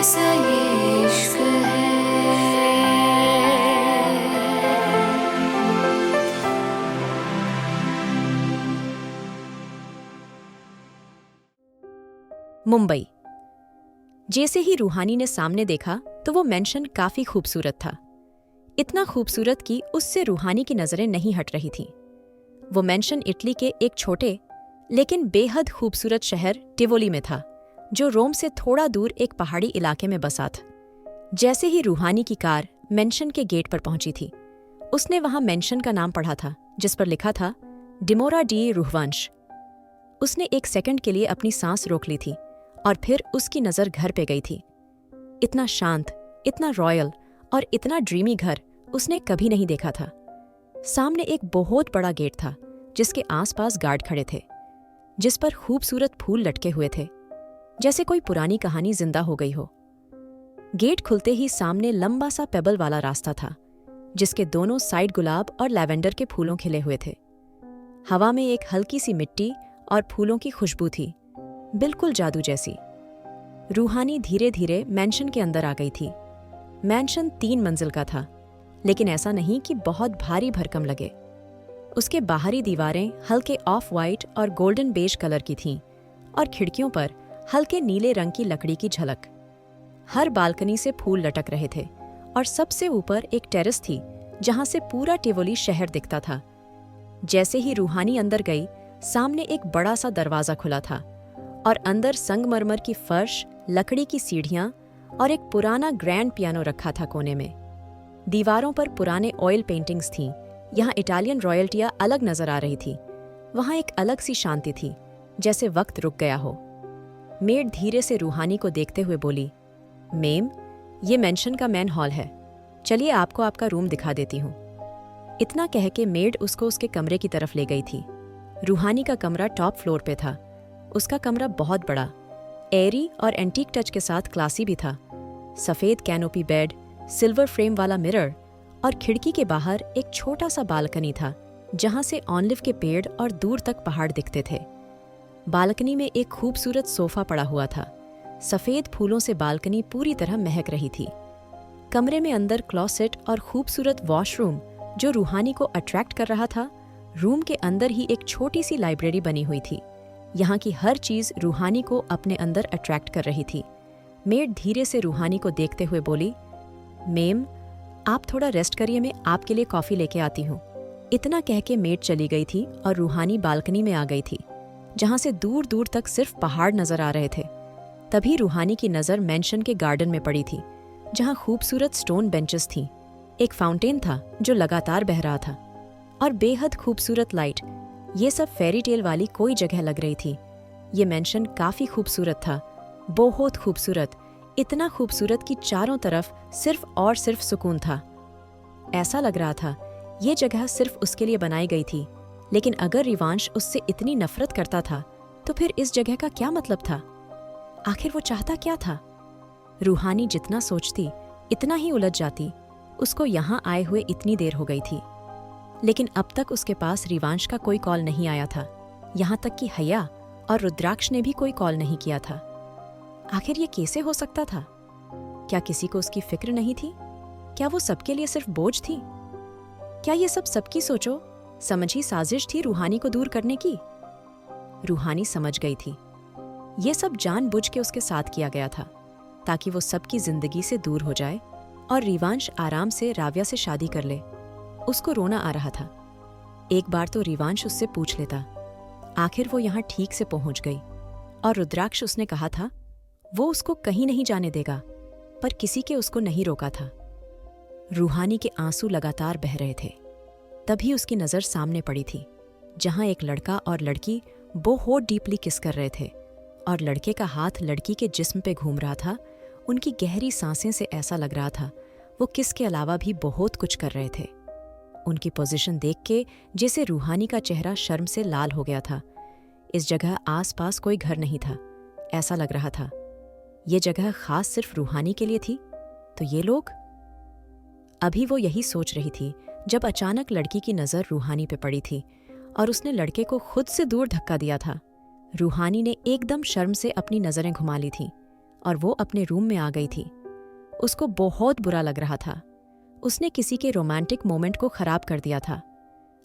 कैसा ये इश्क है। मुंबई। जैसे ही रूहानी ने सामने देखा तो वो मेंशन काफी खूबसूरत था। इतना खूबसूरत कि उससे रूहानी की नजरें नहीं हट रही थीं। वो मेंशन इटली के एक छोटे लेकिन बेहद खूबसूरत शहर टिवोली में था, जो रोम से थोड़ा दूर एक पहाड़ी इलाके में बसा था। जैसे ही रूहानी की कार मेंशन के गेट पर पहुंची थी, उसने वहां मेंशन का नाम पढ़ा था, जिस पर लिखा था डिमोरा डी रूहवंश। उसने एक सेकंड के लिए अपनी सांस रोक ली थी और फिर उसकी नजर घर पे गई थी। इतना शांत, इतना रॉयल और इतना ड्रीमी घर उसने कभी नहीं देखा था। सामने एक बहुत बड़ा गेट था, जिसके आसपास गार्ड खड़े थे, जिस पर खूबसूरत फूल लटके हुए थे, जैसे कोई पुरानी कहानी जिंदा हो गई हो। गेट खुलते ही सामने लंबा सा पेबल वाला रास्ता था, जिसके दोनों साइड गुलाब और लैवेंडर के फूलों खिले हुए थे। हवा में एक हल्की सी मिट्टी और फूलों की खुशबू थी, बिल्कुल जादू जैसी। रूहानी धीरे धीरे मैंशन के अंदर आ गई थी। मैंशन 3 मंजिल का था, लेकिन ऐसा नहीं कि बहुत भारी भरकम लगे। उसके बाहरी दीवारें हल्के ऑफ वाइट और गोल्डन बेज कलर की थीं और खिड़कियों पर हल्के नीले रंग की लकड़ी की झलक। हर बालकनी से फूल लटक रहे थे और सबसे ऊपर एक टेरेस थी, जहां से पूरा टिवोली शहर दिखता था। जैसे ही रूहानी अंदर गई, सामने एक बड़ा सा दरवाजा खुला था और अंदर संगमरमर की फर्श, लकड़ी की सीढ़ियां और एक पुराना ग्रैंड पियानो रखा था कोने में। दीवारों पर पुराने ऑयल पेंटिंग्स थीं। यहाँ इटालियन रॉयल्टियां अलग नजर आ रही थी। वहाँ एक अलग सी शांति थी, जैसे वक्त रुक गया हो। मेड धीरे से रूहानी को देखते हुए बोली, मेम, ये मेंशन का मैन हॉल है, चलिए आपको आपका रूम दिखा देती हूँ। इतना कह के मेड उसको उसके कमरे की तरफ ले गई थी। रूहानी का कमरा टॉप फ्लोर पे था। उसका कमरा बहुत बड़ा, एयरी और एंटीक टच के साथ क्लासी भी था। सफेद कैनोपी बेड, सिल्वर फ्रेम वाला मिरर और खिड़की के बाहर एक छोटा सा बालकनी था, जहां से ऑलिव के पेड़ और दूर तक पहाड़ दिखते थे। बालकनी में एक खूबसूरत सोफा पड़ा हुआ था। सफेद फूलों से बालकनी पूरी तरह महक रही थी। कमरे में अंदर क्लॉसेट और खूबसूरत वॉशरूम जो रूहानी को अट्रैक्ट कर रहा था। रूम के अंदर ही एक छोटी सी लाइब्रेरी बनी हुई थी। यहाँ की हर चीज रूहानी को अपने अंदर अट्रैक्ट कर रही थी। मेड धीरे से रूहानी को देखते हुए बोली, मेम, आप थोड़ा रेस्ट करिए, मैं आपके लिए कॉफी लेके आती हूँ। इतना कह के मेड चली गई थी और रूहानी बालकनी में आ गई थी, जहाँ से दूर दूर तक सिर्फ पहाड़ नजर आ रहे थे। तभी रूहानी की नजर मेंशन के गार्डन में पड़ी थी, जहाँ खूबसूरत स्टोन बेंचेस थीं। एक फाउंटेन था जो लगातार बह रहा था और बेहद खूबसूरत लाइट। ये सब फेरी टेल वाली कोई जगह लग रही थी। ये मेंशन काफी खूबसूरत था, बहुत खूबसूरत, इतना खूबसूरत कि चारों तरफ सिर्फ और सिर्फ सुकून था। ऐसा लग रहा था ये जगह सिर्फ उसके लिए बनाई गई थी। लेकिन अगर रिवांश उससे इतनी नफरत करता था, तो फिर इस जगह का क्या मतलब था? आखिर वो चाहता क्या था? रूहानी जितना सोचती, इतना ही उलझ जाती। उसको यहाँ आए हुए इतनी देर हो गई थी, लेकिन अब तक उसके पास रिवांश का कोई कॉल नहीं आया था। यहाँ तक कि हया और रुद्राक्ष ने भी कोई कॉल नहीं किया था। आखिर ये कैसे हो सकता था? क्या किसी को उसकी फिक्र नहीं थी? क्या वो सबके लिए सिर्फ बोझ थी? क्या ये सब सबकी सोचो समझी साजिश थी रूहानी को दूर करने की? रूहानी समझ गई थी, ये सब जानबूझ के उसके साथ किया गया था, ताकि वो सबकी जिंदगी से दूर हो जाए और रिवांश आराम से राव्या से शादी कर ले। उसको रोना आ रहा था। एक बार तो रिवांश उससे पूछ लेता। आखिर वो यहाँ ठीक से पहुंच गई और रुद्राक्ष उसने कहा था वो उसको कहीं नहीं जाने देगा, पर किसी के उसको नहीं रोका था। रूहानी के आंसू लगातार बह रहे थे। तभी उसकी नजर सामने पड़ी थी, जहां एक लड़का और लड़की बहुत डीपली किस कर रहे थे और लड़के का हाथ लड़की के जिस्म पे घूम रहा था। उनकी गहरी सांसें से ऐसा लग रहा था वो किस के अलावा भी बहुत कुछ कर रहे थे। उनकी पोजीशन देख के जैसे रूहानी का चेहरा शर्म से लाल हो गया था। इस जगह आसपास कोई घर नहीं था, ऐसा लग रहा था ये जगह खास सिर्फ रूहानी के लिए थी। तो ये लोग? अभी वो यही सोच रही थी जब अचानक लड़की की नजर रूहानी पे पड़ी थी और उसने लड़के को खुद से दूर धक्का दिया था। रूहानी ने एकदम शर्म से अपनी नजरें घुमा ली थीं और वो अपने रूम में आ गई थी। उसको बहुत बुरा लग रहा था। उसने किसी के रोमांटिक मोमेंट को खराब कर दिया था।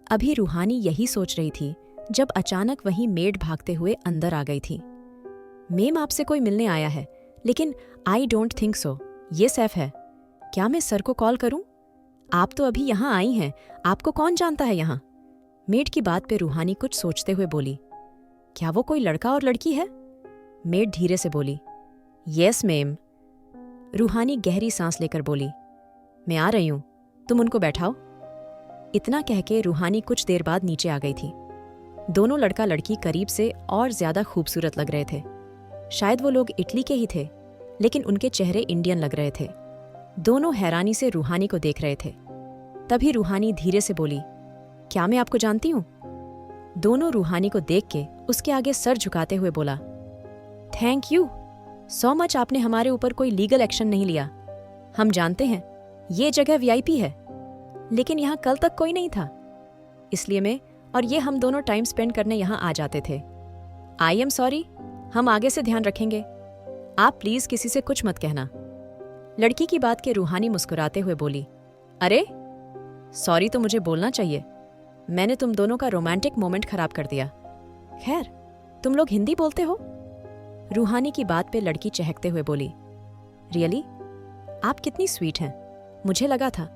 अभी रूहानी यही सोच रही थी जब अचानक वहीं मेड भागते हुए अंदर आ गई थी। मेम, आपसे कोई मिलने आया है, लेकिन आई डोंट थिंक सो, ये सैफ है। क्या मैं सर को कॉल करूं? आप तो अभी यहाँ आई हैं, आपको कौन जानता है यहाँ? मेड की बात पे रूहानी कुछ सोचते हुए बोली, क्या वो कोई लड़का और लड़की है? मेड धीरे से बोली, यस मेम। रूहानी गहरी सांस लेकर बोली, मैं आ रही हूं, तुम उनको बैठाओ। इतना कह के रूहानी कुछ देर बाद नीचे आ गई थी। दोनों लड़का लड़की करीब से और ज्यादा खूबसूरत लग रहे थे। शायद वो लोग इटली के ही थे, लेकिन उनके चेहरे इंडियन लग रहे थे। दोनों हैरानी से रूहानी को देख रहे थे। तभी रूहानी धीरे से बोली, क्या मैं आपको जानती हूं? दोनों रूहानी को देख के उसके आगे सर झुकाते हुए बोला, थैंक यू सो मच, आपने हमारे ऊपर कोई लीगल एक्शन नहीं लिया। हम जानते हैं ये जगह वीआईपी है, लेकिन यहाँ कल तक कोई नहीं था, इसलिए मैं और ये हम दोनों टाइम स्पेंड करने यहाँ आ जाते थे। आई एम सॉरी, हम आगे से ध्यान रखेंगे। आप प्लीज किसी से कुछ मत कहना। लड़की की बात के रूहानी मुस्कुराते हुए बोली, अरे सॉरी तो मुझे बोलना चाहिए, मैंने तुम दोनों का रोमांटिक मोमेंट खराब कर दिया। खैर, तुम लोग हिंदी बोलते हो? रूहानी की बात पे लड़की चहकते हुए बोली, रियली? आप कितनी स्वीट हैं। मुझे लगा था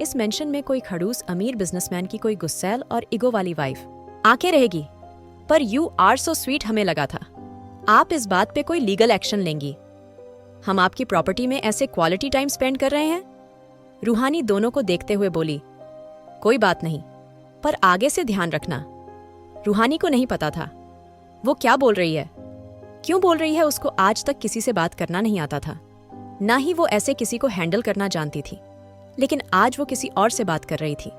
इस मेंशन में कोई खड़ूस अमीर बिजनेसमैन की कोई गुस्सैल और ईगो वाली वाइफ आके रहेगी, पर यू आर सो स्वीट, हमें लगा था आप इस बात पे कोई लीगल एक्शन लेंगी। हम आपकी प्रॉपर्टी में ऐसे क्वालिटी टाइम स्पेंड कर रहे हैं। रूहानी दोनों को देखते हुए बोली, कोई बात नहीं, पर आगे से ध्यान रखना। रूहानी को नहीं पता था वो क्या बोल रही है, क्यों बोल रही है। उसको आज तक किसी से बात करना नहीं आता था, ना ही वो ऐसे किसी को हैंडल करना जानती थी, लेकिन आज वो किसी और से बात कर रही थी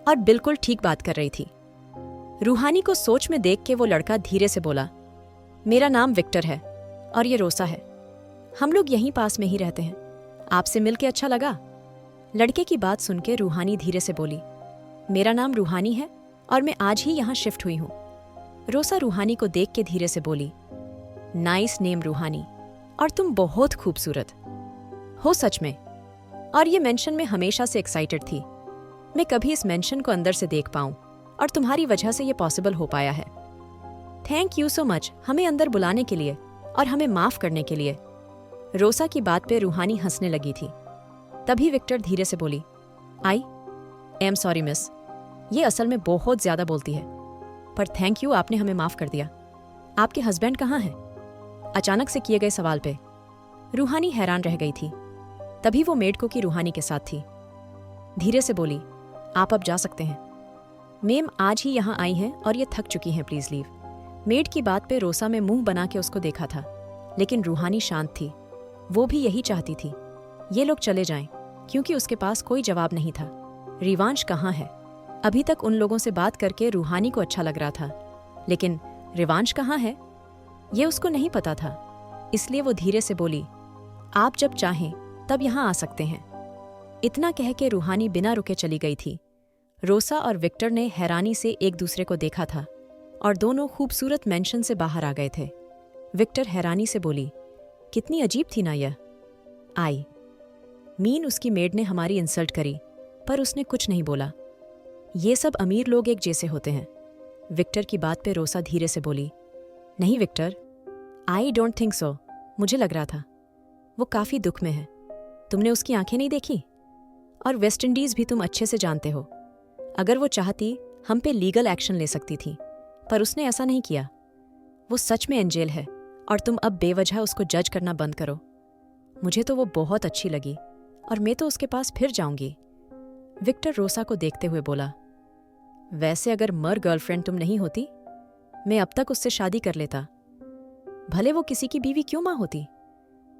और बिल्कुल ठीक बात कर रही थी। रूहानी को सोच में देख के वो लड़का धीरे से बोला, मेरा नाम विक्टर है और ये रोसा है, हम लोग यहीं पास में ही रहते हैं, आपसे मिलके अच्छा लगा। लड़के की बात सुन के रूहानी धीरे से बोली, मेरा नाम रूहानी है और मैं आज ही यहाँ शिफ्ट हुई हूँ। रोसा रूहानी को देख के धीरे से बोली, नाइस नेम रूहानी, और तुम बहुत खूबसूरत हो सच में, और ये मेंशन में हमेशा से एक्साइटेड थी मैं कभी इस मेंशन को अंदर से देख पाऊं, और तुम्हारी वजह से ये पॉसिबल हो पाया है। थैंक यू सो मच हमें अंदर बुलाने के लिए और हमें माफ करने के लिए। रोसा की बात पे रूहानी हंसने लगी थी। तभी विक्टर धीरे से बोली, आई एम सॉरी मिस, ये असल में बहुत ज्यादा बोलती है, पर थैंक यू आपने हमें माफ कर दिया। आपके हस्बैंड कहाँ हैं? अचानक से किए गए सवाल पे रूहानी हैरान रह गई थी। तभी वो मेड की रूहानी के साथ थी। धीरे से बोली, आप अब जा सकते हैं। मेम आज ही यहाँ आई हैं और ये थक चुकी हैं, प्लीज लीव। मेड की बात पे रोसा में मुंह बना के उसको देखा था, लेकिन रूहानी शांत थी। वो भी यही चाहती थी ये लोग चले जाएं, क्योंकि उसके पास कोई जवाब नहीं था। रिवांश कहाँ है? अभी तक उन लोगों से बात करके रूहानी को अच्छा लग रहा था, लेकिन रिवांश कहाँ है ये उसको नहीं पता था। इसलिए वो धीरे से बोली, आप जब चाहें तब यहाँ आ सकते हैं। इतना कह के रूहानी बिना रुके चली गई थी। रोसा और विक्टर ने हैरानी से एक दूसरे को देखा था और दोनों खूबसूरत मेंशन से बाहर आ गए थे। विक्टर हैरानी से बोली, कितनी अजीब थी ना यह। आई मीन उसकी मेड ने हमारी इंसल्ट करी, पर उसने कुछ नहीं बोला। ये सब अमीर लोग एक जैसे होते हैं। विक्टर की बात पे रोसा धीरे से बोली, नहीं Victor, I don't think so, मुझे लग रहा था वो काफी दुख में है। तुमने उसकी आंखें नहीं देखी? और वेस्ट इंडीज भी तुम अच्छे से जानते हो। अगर वो चाहती हम पे लीगल एक्शन ले सकती थी, पर उसने ऐसा नहीं किया। वो सच में एंजेल है और तुम अब बेवजह उसको जज करना बंद करो। मुझे तो वो बहुत अच्छी लगी और मैं तो उसके पास फिर जाऊंगी। विक्टर रोसा को देखते हुए बोला, वैसे अगर मर गर्लफ्रेंड तुम नहीं होती, मैं अब तक उससे शादी कर लेता, भले वो किसी की बीवी क्यों मां होती।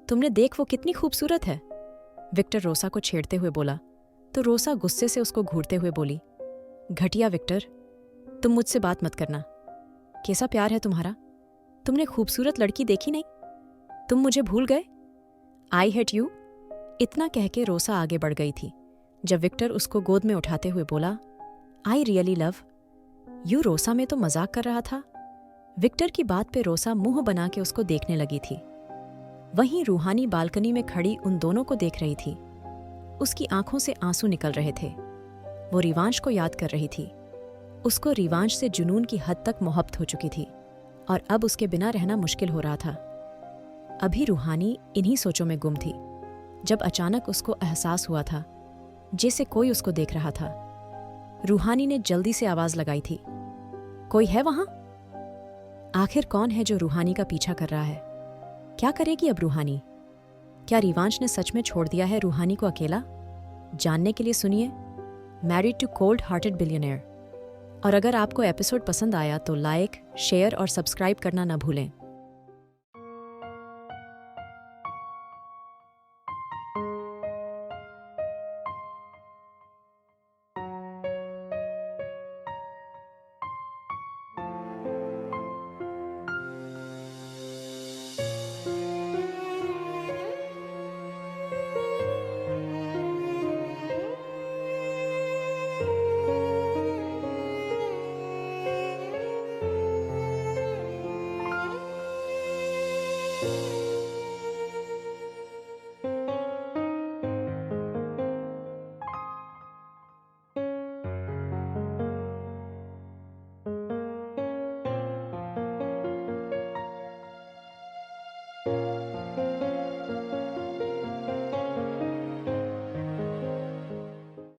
तुमने देख वो कितनी खूबसूरत है। विक्टर रोसा को छेड़ते हुए बोला, तो रोसा गुस्से से उसको घूरते हुए बोली, घटिया विक्टर, तुम मुझसे बात मत करना। कैसा प्यार है तुम्हारा? तुमने खूबसूरत लड़की देखी नहीं? तुम मुझे भूल गए? I hate you. इतना कह के रोसा आगे बढ़ गई थी, जब विक्टर उसको गोद में उठाते हुए बोला, आई रियली लव यू। रोसा में तो मजाक कर रहा था। विक्टर की बात पे रोसा मुंह बना के उसको देखने लगी थी। वहीं रूहानी बालकनी में खड़ी उन दोनों को देख रही थी। उसकी आंखों से आंसू निकल रहे थे। वो रिवांश को याद कर रही थी। उसको रिवांश से जुनून की हद तक मोहब्बत हो चुकी थी और अब उसके बिना रहना मुश्किल हो रहा था। अभी रूहानी इन्हीं सोचों में गुम थी जब अचानक उसको एहसास हुआ था जैसे कोई उसको देख रहा था। रूहानी ने जल्दी से आवाज लगाई थी, कोई है वहां? आखिर कौन है जो रूहानी का पीछा कर रहा है? क्या करेगी अब रूहानी? क्या रिवांश ने सच में छोड़ दिया है रूहानी को अकेला? जानने के लिए सुनिए married to cold hearted billionaire. और अगर आपको एपिसोड पसंद आया तो लाइक, शेयर और सब्सक्राइब करना ना भूलें।